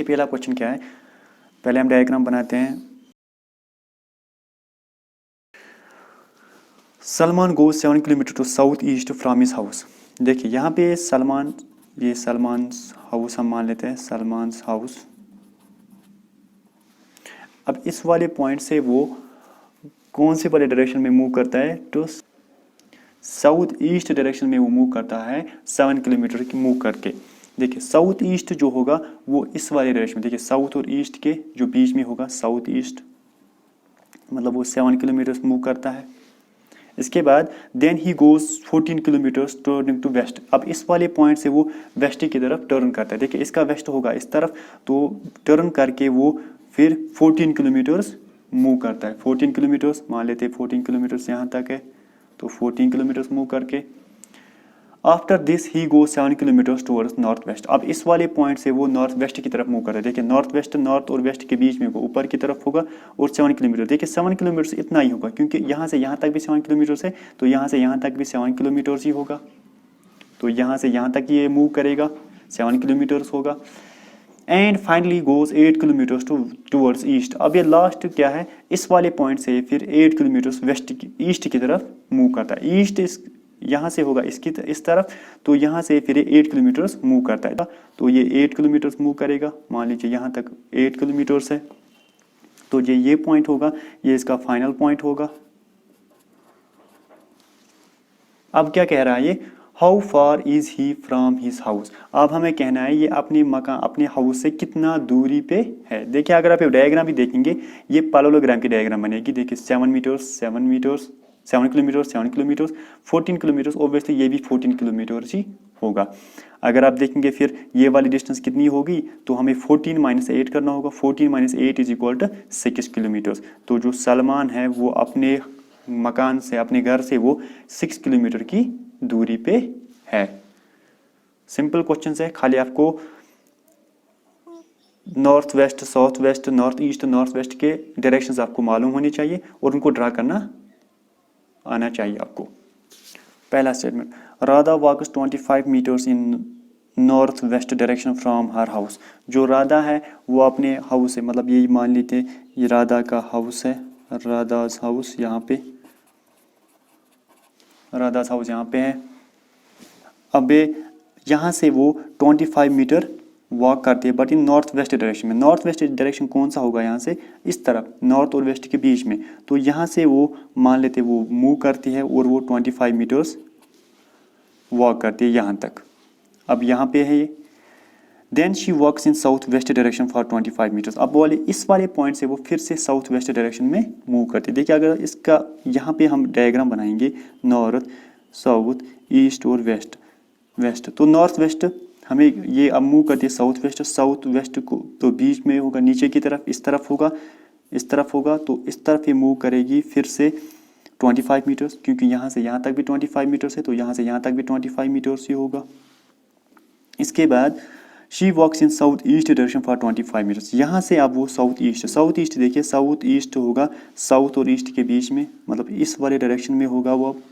देखिए पहला क्वेश्चन क्या है, पहले हम डायग्राम बनाते हैं। Salman goes 7 kilometre to south east from his house. देखिए यहाँ पे सलमान, ये सलमान हाउस हम मान लेते हैं, सलमान हाउस। अब इस वाले पॉइंट से वो कौन से वाले डायरेक्शन में मूव करता है, तो साउथ ईस्ट डायरेक्शन में वो मूव करता है 7 किलोमीटर की मूव करके। देखिए साउथ ईस्ट जो होगा वो इस वाले डायरेक्शन में, देखिए साउथ और ईस्ट के जो बीच में होगा साउथ ईस्ट, मतलब वो 7 किलोमीटर मूव करता है। इसके बाद then he goes 14 kilometres turning to west. अब इस वाले पॉइंट से वो वेस्ट की तरफ टर्न करता है। देखिए इसका वेस्ट होगा इस तरफ, तो टर्न करके वो फिर 14 किलोमीटर्स मूव करता है। 14 किलोमीटर्स मान लेते हैं, 14 किलोमीटर्स यहाँ तक है, तो 14 किलोमीटर्स मूव करके after this he go 7 kilometres towards north west. अब इस वाले पॉइंट से वो नॉर्थ वेस्ट की तरफ मूव कर रहा है। देखिए नॉर्थ वेस्ट, नॉर्थ और वेस्ट के बीच में वो ऊपर की तरफ होगा और 7 किलोमीटर। देखिए 7 किलोमीटर इतना ही होगा, क्योंकि यहाँ से यहाँ तक भी 7 किलोमीटर है, तो यहाँ से यहाँ तक भी 7 किलोमीटर ही होगा, तो यहाँ से यहाँ तक ये मूव करेगा, 7 किलोमीटर्स होगा। And finally goes 8 kilometres towards east. अब ये लास्ट क्या है, इस वाले पॉइंट से फिर 8 किलोमीटर्स वेस्ट की ईस्ट की तरफ मूव करता है। ईस्ट इस यहाँ से होगा इसकी इस तरफ, तो यहाँ से फिर 8 किलोमीटर्स मूव करता है, तो ये 8 किलोमीटर्स मूव करेगा। मान लीजिए यहाँ तक 8 किलोमीटर्स है, तो ये पॉइंट होगा, ये इसका फाइनल पॉइंट होगा। अब क्या कह रहा है ये, how far is he from his house. अब हमें कहना है ये अपने मकान, अपने हाउस से कितना दूरी पे है। देखिए अगर आप ये डायग्राम भी देखेंगे, ये पैरेललोग्राम की डायग्राम बनेगी। देखिए 7 metres 7 metres 7 kilometre 7 kilometre 14 kilometre, obviously ये भी 14 किलोमीटर ही होगा। अगर आप देखेंगे फिर ये वाली डिस्टेंस कितनी होगी, तो हमें 14 माइनस 8 करना होगा। 14 minus 8 is equal to 6 kilometre. तो जो सलमान है वो अपने मकान से, अपने घर से वो 6 किलोमीटर की दूरी पे है। सिंपल क्वेश्चन है, खाली आपको north west, south west, north east, north west के डायरेक्शंस आपको मालूम होने चाहिए और उनको ड्रा करना आना चाहिए आपको। पहला statement, Radha walks 25 metres in north west direction from her house. जो राधा है वो अपने हाउस है, मतलब ये मान लेते ये राधा का हाउस है, राधा's हाउस यहाँ पे, राधा's हाउस यहाँ पे है। अब यहाँ से वो 25 मीटर वॉक करती है, but in north west direction में। नॉर्थ वेस्ट डायरेक्शन कौन सा होगा, यहाँ से इस तरफ, नॉर्थ और वेस्ट के बीच में। तो यहाँ से वो मान लेते वो मूव करती है और वो 25 मीटर्स वॉक करती है यहाँ तक। अब यहाँ पे है ये, then she walks in south west direction for 25 metres. अब वाले इस वाले पॉइंट से वो फिर से साउथ वेस्ट डायरेक्शन में मूव करती है। देखिए अगर इसका यहाँ पे हम डायग्राम बनाएंगे, नॉर्थ, साउथ, ईस्ट और वेस्ट, तो नॉर्थ वेस्ट हमें ये अब मूव करती है साउथ वेस्ट। साउथ वेस्ट को तो बीच में होगा, नीचे की तरफ, इस तरफ होगा, इस तरफ होगा, तो इस तरफ ये मूव करेगी फिर से 25 मीटर्स, क्योंकि यहाँ से यहाँ तक भी 25 मीटर्स है, तो यहाँ से यहाँ तक भी 25 मीटर्स ही होगा। इसके बाद she walks in south east direction for 25 metres. यहाँ से अब वो साउथ ईस्ट देखिए, साउथ ईस्ट होगा साउथ और ईस्ट के बीच में, मतलब इस वाले डायरेक्शन में होगा वो। अब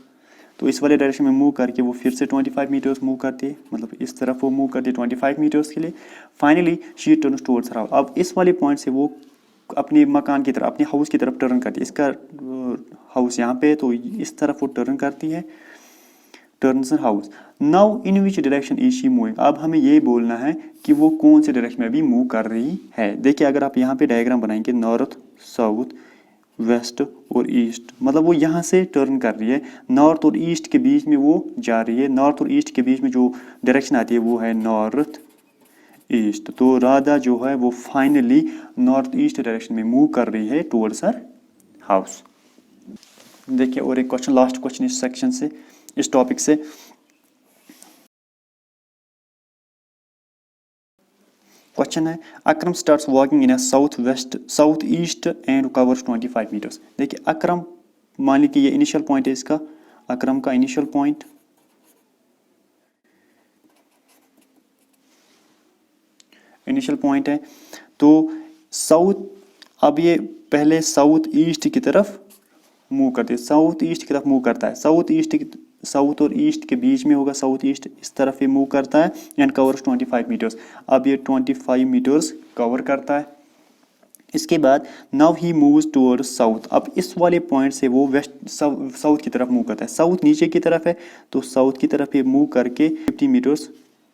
तो इस वाले डायरेक्शन में मूव करके वो फिर से 25 मीटर्स मूव करती है, मतलब इस तरफ वो मूव करती है 25 मीटर्स के लिए। Finally she turns towards her house. अब इस वाले पॉइंट से वो अपने मकान की तरफ, अपने हाउस की तरफ टर्न करती है। इसका हाउस यहाँ पे है, तो इस तरफ वो टर्न करती है, turns house. Now in which direction is she moving. अब हमें ये बोलना है कि वो कौन से डायरेक्शन में अभी मूव कर रही है। देखिए अगर आप यहाँ पे डायग्राम बनाएंगे, नॉर्थ, साउथ, वेस्ट और ईस्ट, मतलब वो यहाँ से टर्न कर रही है, नॉर्थ और ईस्ट के बीच में वो जा रही है। नॉर्थ और ईस्ट के बीच में जो डायरेक्शन आती है वो है नॉर्थ ईस्ट। तो राधा जो है वो फाइनली नॉर्थ ईस्ट डायरेक्शन में मूव कर रही है टुवर्ड्स हर हाउस। देखिए और एक क्वेश्चन, लास्ट क्वेश्चन इस सेक्शन से, इस टॉपिक से। क्वेश्चन है, Akram starts walking in south east and covers 25 metres. देखिए अक्रम, मान लीजिए ये इनिशियल पॉइंट है इसका, अक्रम का इनिशियल पॉइंट, है। तो साउथ, अब ये पहले साउथ ईस्ट की तरफ मूव करती है, साउथ ईस्ट की तरफ मूव करता है। साउथ ईस्ट साउथ और ईस्ट के बीच में होगा, साउथ ईस्ट इस तरफ ये मूव करता है एंड कवर्स 25 मीटर्स। अब ये 25 मीटर्स कवर करता है। इसके बाद now he moves towards south. अब इस वाले पॉइंट से वो वेस्ट साउथ की तरफ मूव करता है। साउथ नीचे की तरफ है तो साउथ की तरफ ये मूव करके 15 मीटर्स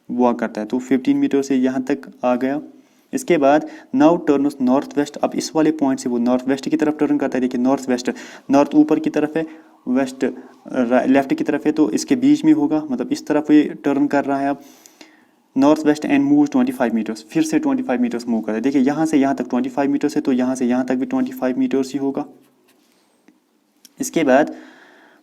वॉक करता है, तो 15 मीटर से यहाँ तक आ गया। इसके बाद नाउ टर्न्स नॉर्थ वेस्ट। अब इस वाले पॉइंट से वो नॉर्थ वेस्ट की तरफ टर्न करता है। देखिए नॉर्थ वेस्ट, नॉर्थ ऊपर की तरफ है, वेस्ट लेफ्ट की तरफ है, तो इसके बीच में होगा, मतलब इस तरफ ये टर्न कर रहा है। अब north west and move 25 metres, फिर से 25 मीटर्स मूव करता है। देखिए यहाँ से यहाँ तक 25 मीटर्स है, तो यहाँ से यहाँ तक भी 25 मीटर्स ही होगा। इसके बाद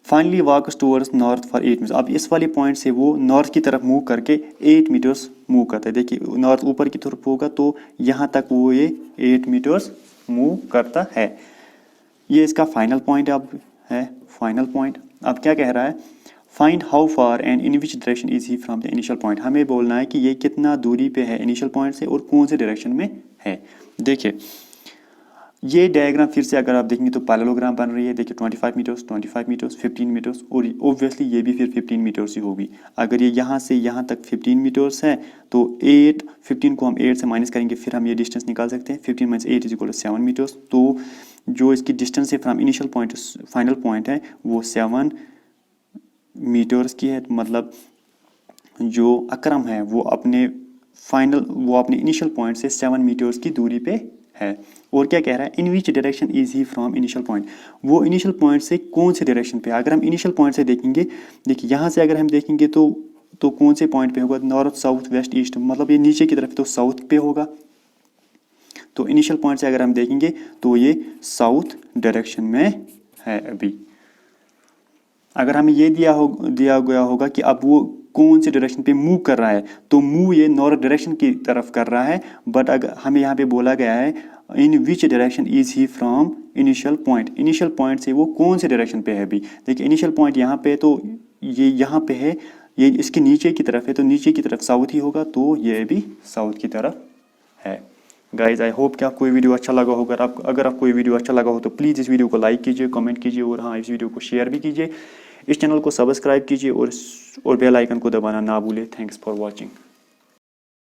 finally walks towards north for 8 metres. अब इस वाले पॉइंट से वो नॉर्थ की तरफ मूव करके 8 मीटर्स मूव करता है। देखिए नॉर्थ ऊपर की तरफ होगा तो यहाँ तक वो ये 8 मीटर्स मूव करता है। ये इसका फाइनल पॉइंट अब है, फाइनल पॉइंट। अब क्या कह रहा है, find how far and in which direction is he from the initial point. हमें बोलना है कि ये कितना दूरी पे है इनिशियल पॉइंट से और कौन से डायरेक्शन में है। देखिए ये डायग्राम फिर से अगर आप देखेंगे तो पैरेललोग्राम बन रही है। देखिए 25 मीटर्स, 25 मीटर्स, 15 मीटर्स और ऑब्वियसली ये भी फिर 15 मीटर्स ही होगी। अगर ये यहाँ से यहाँ तक 15 मीटर्स है तो 15 को हम 8 से माइनस करेंगे, फिर हम ये डिस्टेंस निकाल सकते हैं। 15 minus 8 is equal to 7 metres. तो जो इसकी डिस्टेंस है from initial point final point है वो 7 मीटर्स की है। मतलब जो अकरम है वो अपने इनिशियल पॉइंट से 7 मीटर्स की दूरी पे है। और क्या कह रहा है, in which direction is he from initial point. वो इनिशियल पॉइंट से कौन से डायरेक्शन पे। अगर हम इनिशियल पॉइंट से देखेंगे, देखिए यहाँ से अगर हम देखेंगे तो कौन से पॉइंट पे होगा, नॉर्थ साउथ वेस्ट ईस्ट, मतलब ये नीचे की तरफ तो साउथ पे होगा। तो इनिशियल पॉइंट से अगर हम देखेंगे तो ये साउथ डायरेक्शन में है। अभी अगर हमें ये दिया गया होगा कि अब वो कौन से डायरेक्शन पे मूव कर रहा है, तो मूव ये नॉर्थ डायरेक्शन की तरफ कर रहा है। बट अगर हमें यहाँ पे बोला गया है in which direction is he from initial point, initial point से वो कौन से डायरेक्शन पे है। अभी देखिए इनिशियल पॉइंट यहाँ पे, तो ये यहाँ पे है, ये इसके नीचे की तरफ है, तो नीचे की तरफ साउथ ही होगा, तो ये भी साउथ की तरफ है। गाइज आई होप कि आपको ये वीडियो अच्छा लगा होगा। अगर आपको ये वीडियो अच्छा लगा हो तो प्लीज़ इस वीडियो को लाइक कीजिए, कमेंट कीजिए और हाँ इस वीडियो को शेयर भी कीजिए। इस चैनल को सब्सक्राइब कीजिए और बेल आइकन को दबाना ना भूलें। Thanks for watching.